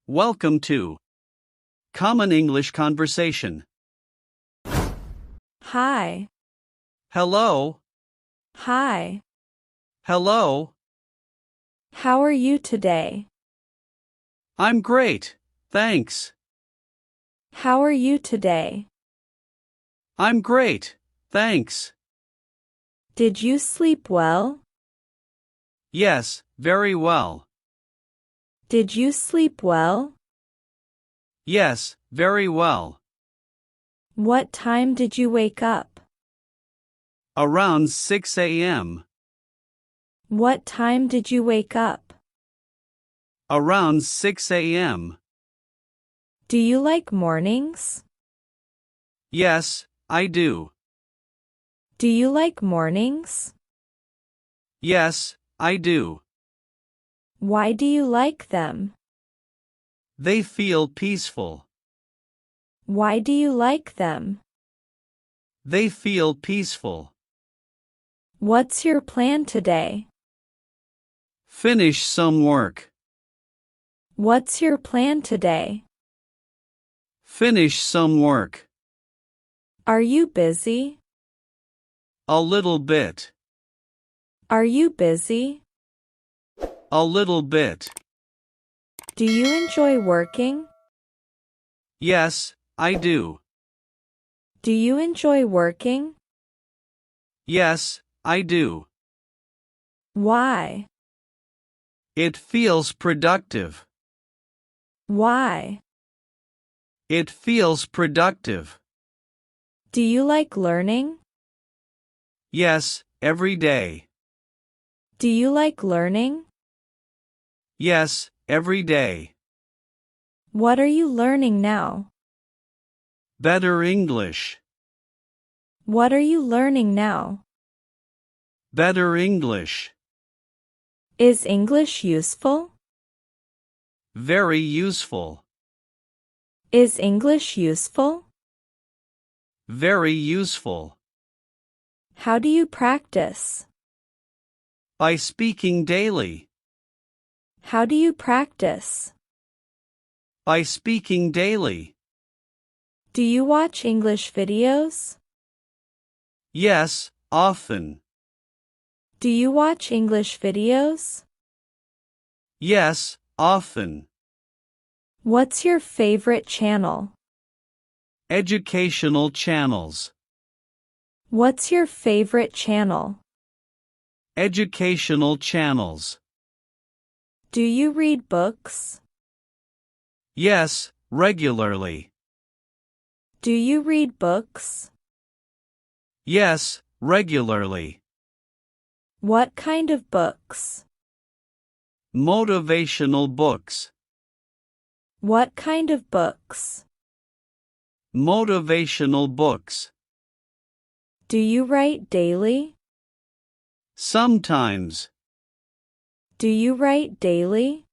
Welcome to Common English Conversation. Hi. Hello. Hi. Hello. How are you today? I'm great, thanks. How are you today? I'm great, thanks. Did you sleep well? Yes, very well. Did you sleep well? Yes, very well. What time did you wake up? Around 6 a.m. What time did you wake up? Around 6 a.m. Do you like mornings? Yes, I do. Do you like mornings? Yes, I do. Why do you like them? They feel peaceful. Why do you like them? They feel peaceful. What's your plan today? Finish some work. What's your plan today? Finish some work. Are you busy? A little bit. Are you busy? A little bit. Do you enjoy working? Yes, I do. Do you enjoy working? Yes, I do. Why? It feels productive. Why? It feels productive. Do you like learning? Yes, every day. Do you like learning? Yes, every day. What are you learning now? Better English. What are you learning now? Better English. Is English useful? Very useful. Is English useful? Very useful. How do you practice? By speaking daily. How do you practice? By speaking daily. Do you watch English videos? Yes, often. Do you watch English videos? Yes, often. What's your favorite channel? Educational channels. What's your favorite channel? Educational channels. Do you read books? Yes, regularly. Do you read books? Yes, regularly. What kind of books? Motivational books. What kind of books? Motivational books. Do you write daily? Sometimes. Do you write daily?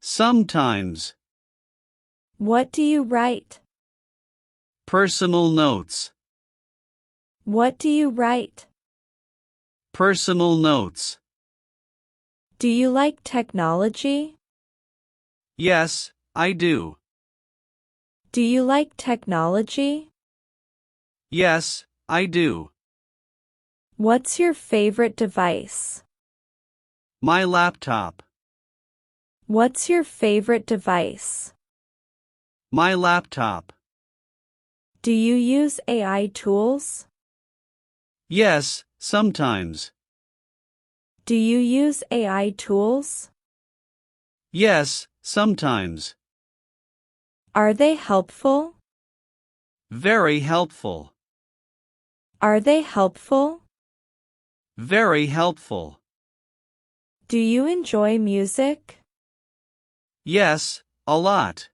Sometimes. What do you write? Personal notes. What do you write? Personal notes. Do you like technology? Yes, I do. Do you like technology? Yes, I do. What's your favorite device? My laptop. What's your favorite device? My laptop. Do you use AI tools? Yes, sometimes. Do you use AI tools? Yes, sometimes. Are they helpful? Very helpful. Are they helpful? Very helpful. Do you enjoy music? Yes, a lot.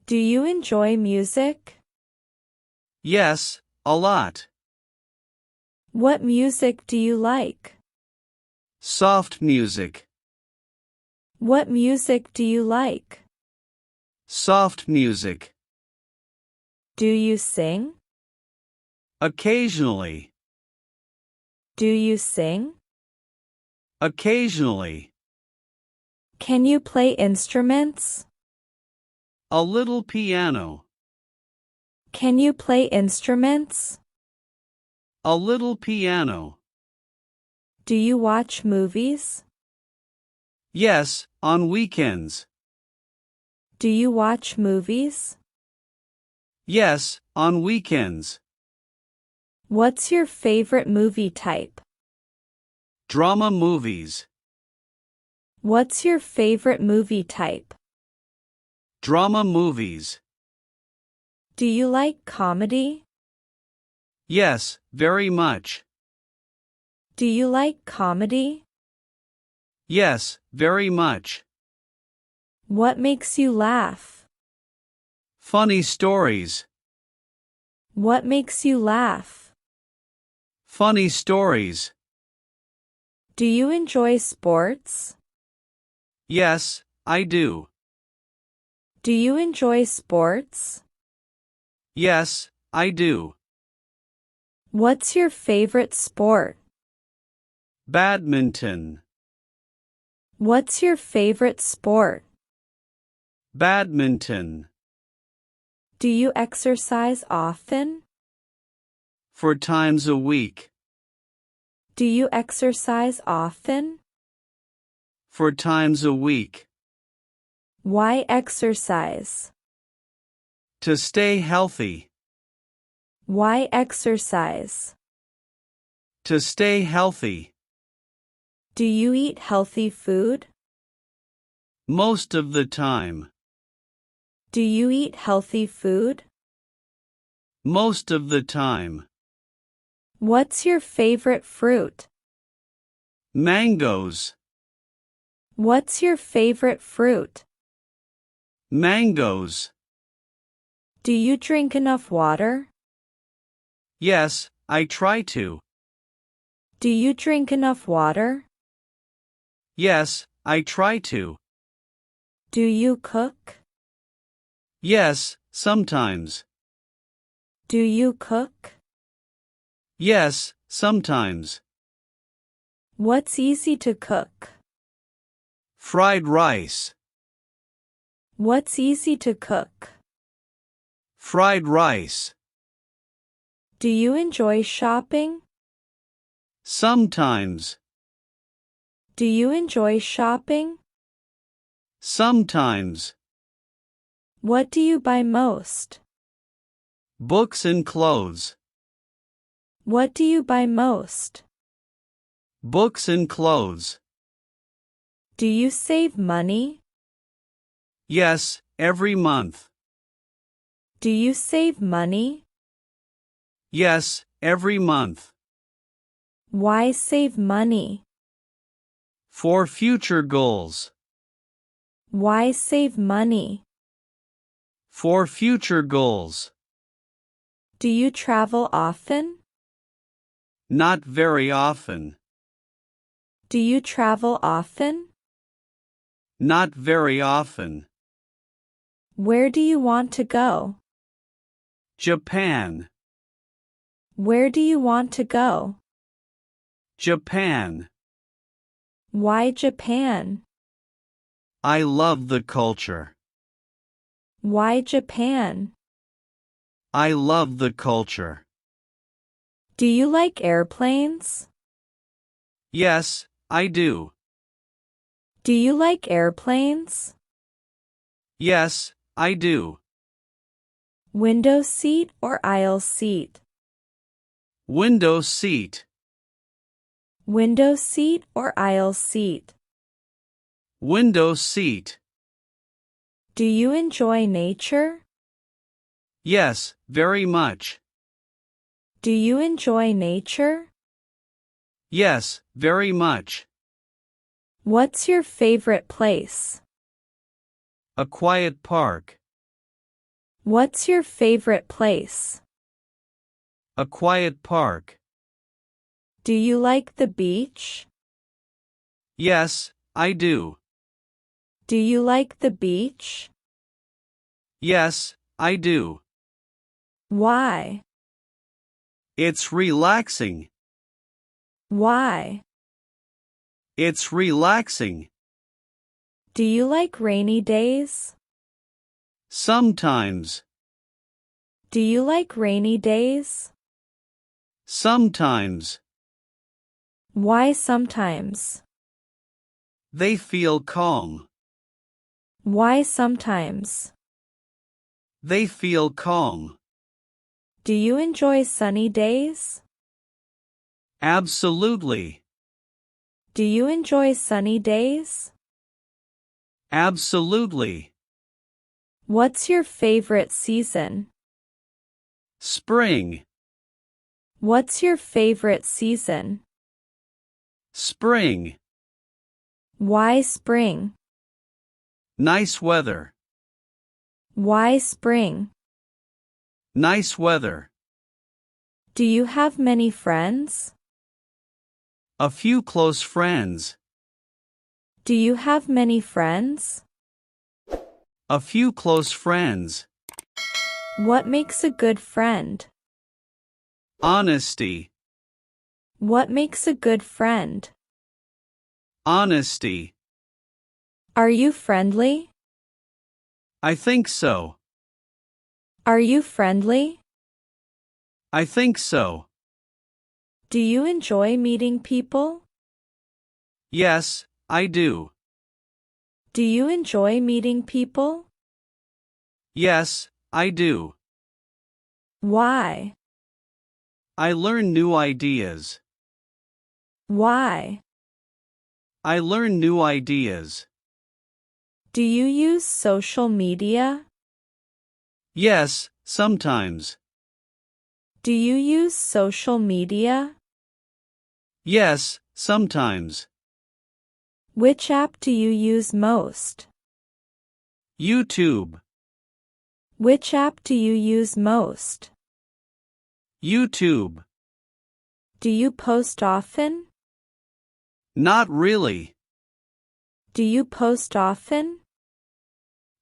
Do you enjoy music? Yes, a lot. What music do you like? Soft music. What music do you like? Soft music. Do you sing? Occasionally. Do you sing? Occasionally. Can you play instruments? A little piano. Can you play instruments? A little piano. Do you watch movies? Yes, on weekends. Do you watch movies? Yes, on weekends. What's your favorite movie type? Drama movies. What's your favorite movie type? Drama movies. Do you like comedy? Yes, very much. Do you like comedy? Yes, very much. What makes you laugh? Funny stories. What makes you laugh? Funny stories. Do you enjoy sports? Yes, I do. Do you enjoy sports? Yes, I do. What's your favorite sport? Badminton. What's your favorite sport? Badminton. Do you exercise often? 4 times a week. Do you exercise often? 4 times a week. Why exercise? To stay healthy. Why exercise? To stay healthy. Do you eat healthy food? Most of the time. Do you eat healthy food? Most of the time. What's your favorite fruit? Mangoes. What's your favorite fruit? Mangoes. Do you drink enough water? Yes, I try to. Do you drink enough water? Yes, I try to. Do you cook? Yes, sometimes. Do you cook? Yes, sometimes. What's easy to cook? Fried rice. What's easy to cook? Fried rice. Do you enjoy shopping? Sometimes. Do you enjoy shopping? Sometimes. What do you buy most? Books and clothes. What do you buy most? Books and clothes. Do you save money? Yes, every month. Do you save money? Yes, every month. Why save money? For future goals. Why save money? For future goals. Do you travel often? Not very often. Do you travel often? Not very often. Where do you want to go? Japan. Where do you want to go? Japan. Why Japan? I love the culture. Why Japan? I love the culture. Do you like airplanes? Yes, I do. Do you like airplanes? Yes, I do. Window seat or aisle seat? Window seat. Window seat or aisle seat? Window seat. Do you enjoy nature? Yes, very much. Do you enjoy nature? Yes, very much. What's your favorite place? A quiet park. What's your favorite place? A quiet park. Do you like the beach? Yes, I do. Do you like the beach? Yes, I do. Why? It's relaxing. Why? It's relaxing. Do you like rainy days? Sometimes. Do you like rainy days? Sometimes. Why sometimes? They feel calm. Why sometimes? They feel calm. Do you enjoy sunny days? Absolutely. Do you enjoy sunny days? Absolutely. What's your favorite season? Spring. What's your favorite season? Spring. Why spring? Nice weather. Why spring? Nice weather. Do you have many friends? A few close friends. Do you have many friends? A few close friends. What makes a good friend? Honesty. What makes a good friend? Honesty. Are you friendly? I think so. Are you friendly? I think so. Do you enjoy meeting people? Yes, I do. Do you enjoy meeting people? Yes, I do. Why? I learn new ideas. Why? I learn new ideas. Do you use social media? Yes, sometimes. Do you use social media? Yes, sometimes. Which app do you use most? YouTube. Which app do you use most? YouTube. Do you post often? Not really. Do you post often?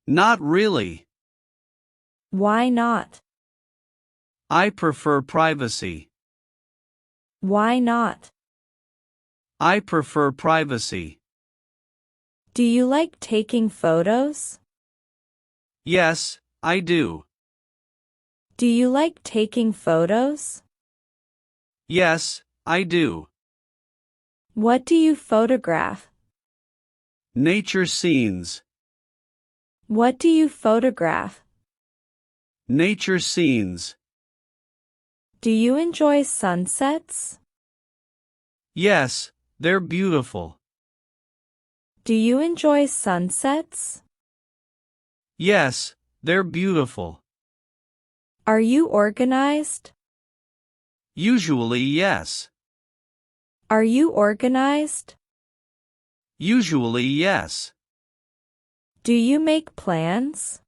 Not really. Why not? I prefer privacy. Why not? I prefer privacy. Do you like taking photos? Yes, I do. Do you like taking photos? Yes, I do. What do you photograph? Nature scenes. What do you photograph? Nature scenes. Do you enjoy sunsets? Yes, they're beautiful. Do you enjoy sunsets? Yes, they're beautiful. Are you organized? Usually, yes. Are you organized? Usually, yes. Do you make plans?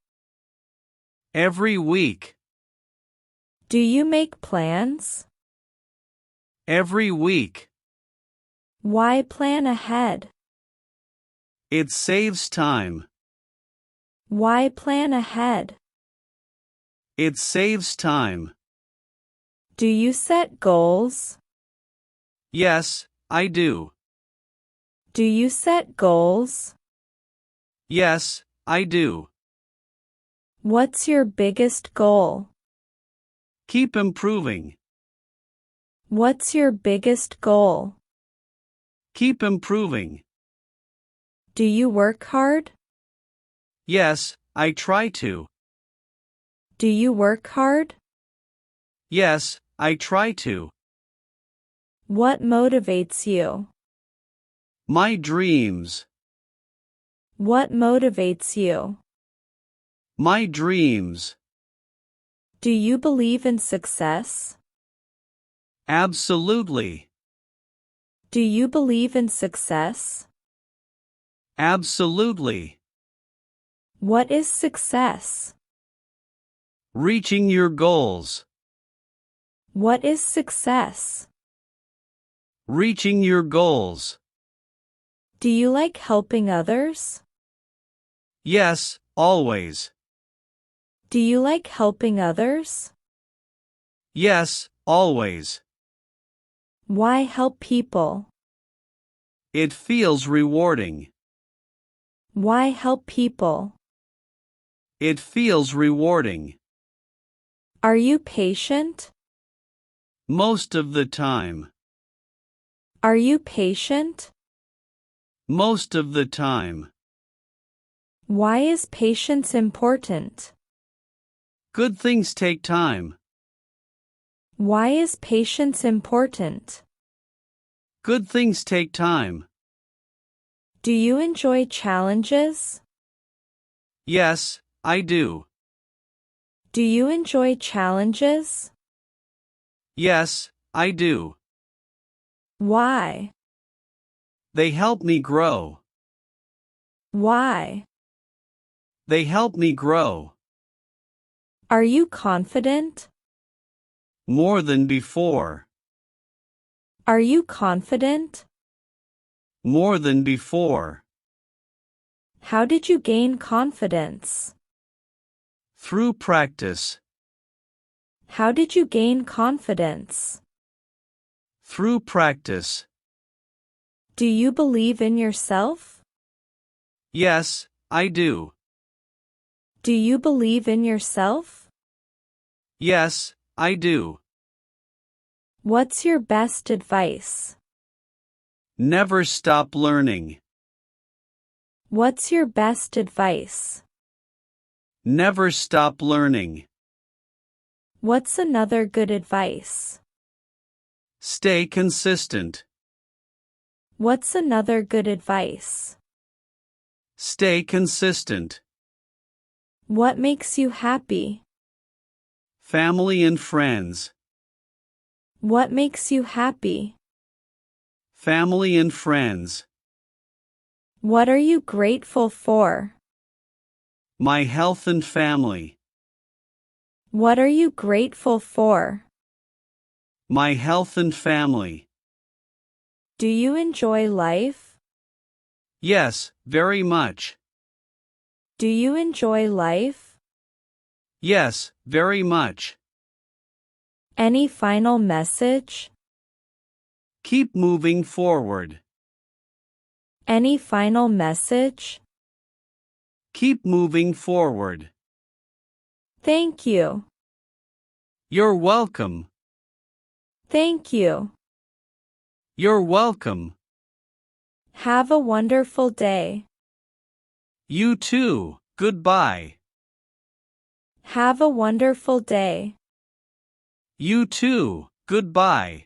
Every week. Do you make plans? Every week. Why plan ahead? It saves time. Why plan ahead? It saves time. Do you set goals? Yes, I do. Do you set goals? Yes, I do. What's your biggest goal? Keep improving. What's your biggest goal? Keep improving. Do you work hard? Yes, I try to. Do you work hard? Yes, I try to. What motivates you? My dreams. What motivates you? My dreams. Do you believe in success? Absolutely. Do you believe in success? Absolutely. What is success? Reaching your goals. What is success? Reaching your goals. Do you like helping others? Yes, always. Do you like helping others? Yes, always. Why help people? It feels rewarding. Why help people? It feels rewarding. Are you patient? Most of the time. Are you patient? Most of the time. Why is patience important? Good things take time. Why is patience important? Good things take time. Do you enjoy challenges? Yes, I do. Do you enjoy challenges? Yes, I do. Why? They help me grow. Why? They help me grow. Are you confident? More than before. Are you confident? More than before. How did you gain confidence? Through practice. How did you gain confidence? Through practice. Do you believe in yourself? Yes, I do. Do you believe in yourself? Yes, I do. What's your best advice? Never stop learning. What's your best advice? Never stop learning. What's another good advice? Stay consistent. What's another good advice? Stay consistent. What makes you happy? Family and friends. What makes you happy? Family and friends. What are you grateful for? My health and family. What are you grateful for? My health and family. Do you enjoy life? Yes, very much. Do you enjoy life? Yes, very much. Any final message? Keep moving forward. Any final message? Keep moving forward. Thank you. You're welcome. Thank you. You're welcome. Have a wonderful day. You too. Goodbye. Have a wonderful day. You too. Goodbye.